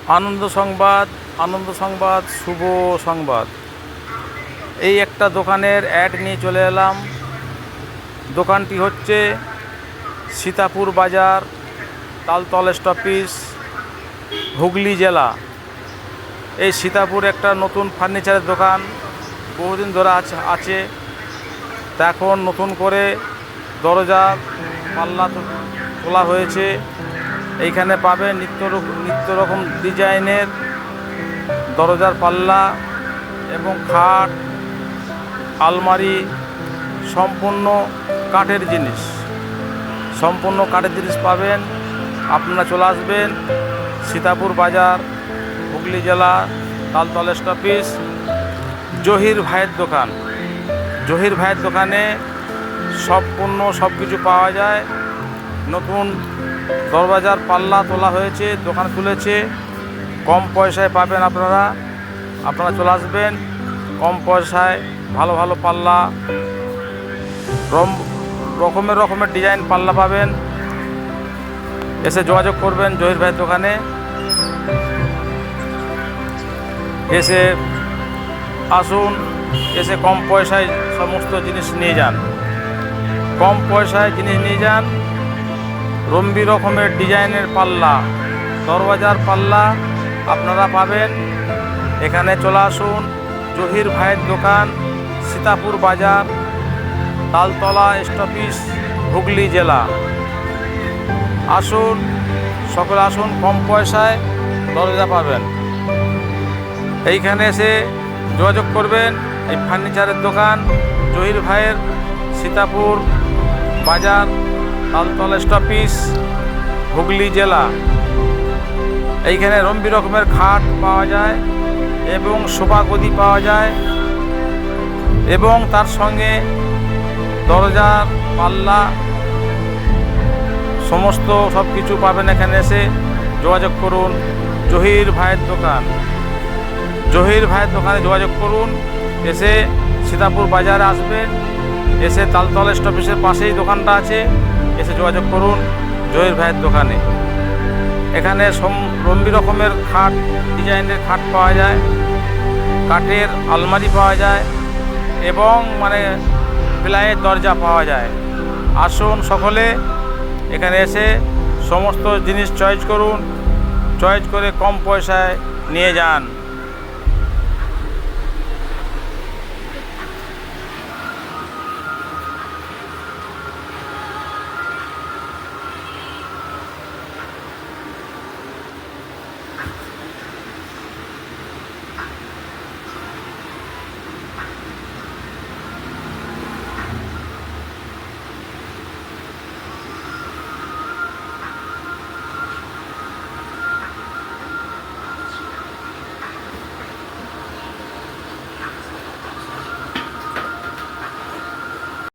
আনন্দ সংবাদ, আনন্দ সংবাদ, শুভ সংবাদ। এই একটা দোকানের অ্যাড নিয়ে চলে এলাম। দোকানটি হচ্ছে সীতাপুর বাজার, তালতলা স্টপেজ, হুগলি জেলা। এই সীতাপুর একটা নতুন ফার্নিচারের দোকান, বহুদিন ধরে আছে। তা এখন নতুন করে দরজা পাল্লা তোলা হয়েছে। এইখানে পাবেন নিত্য রকম ডিজাইনের দরজার পাল্লা এবং খাট, আলমারি, সম্পূর্ণ কাঠের জিনিস পাবেন। আপনারা চলে আসবেন সীতাপুর বাজার, হুগলি জেলা, তালতলা স্টপেজ, জহির ভাইয়ের দোকান। জহির ভাইয়ের দোকানে সব কিছু পাওয়া যায়। নতুন দরজার পাল্লা তোলা হয়েছে, দোকান খুলেছে। কম পয়সায় পাবেন আপনারা চলে আসবেন। কম পয়সায় ভালো ভালো পাল্লা, রকমের ডিজাইন পাল্লা পাবেন। এসে যোগাযোগ করবেন জহির ভাইয়ের দোকানে। এসে আসুন, এসে কম পয়সায় সমস্ত জিনিস নিয়ে যান। কম পয়সায় জিনিস নিয়ে যান। রম্বি রকমের ডিজাইনের পাল্লা, দরওয়াজার পাল্লা আপনারা পাবেন। এখানে চলে আসুন, জহির ভাইয়ের দোকান, সীতাপুর বাজার, তালতলা স্টপেজ, হুগলি জেলা। আসুন, সকলে আসুন, কম পয়সায় দরজা পাবেন। এইখানে এসে যোগাযোগ করবেন। এই ফার্নিচারের দোকান জহির ভাইয়ের, সীতাপুর বাজার, তালতলা স্টপেজ, হুগলি জেলা। এইখানে রম্বি রকমের খাট পাওয়া যায় এবং সোফা গদি পাওয়া যায় এবং তার সঙ্গে দরজার পাল্লা, সমস্ত সব কিছু পাবেন। এখানে এসে যোগাযোগ করুন জহির ভাইয়ের দোকান। জহির ভাইয়ের দোকানে যোগাযোগ করুন। এসে সীতাপুর বাজারে আসবেন, এসে তালতলা স্টপেজের পাশেই দোকানটা আছে। এসে যোগাযোগ করুন জহির ভাইয়ের দোকানে। এখানে রম্বি রকমের খাট, ডিজাইনের খাট পাওয়া যায়, কাঠের আলমারি পাওয়া যায় এবং প্লাইয়ের দরজা পাওয়া যায়। আসুন সকলে, এখানে এসে সমস্ত জিনিস চয়েস করুন। চয়েস করে কম পয়সায় নিয়ে যান।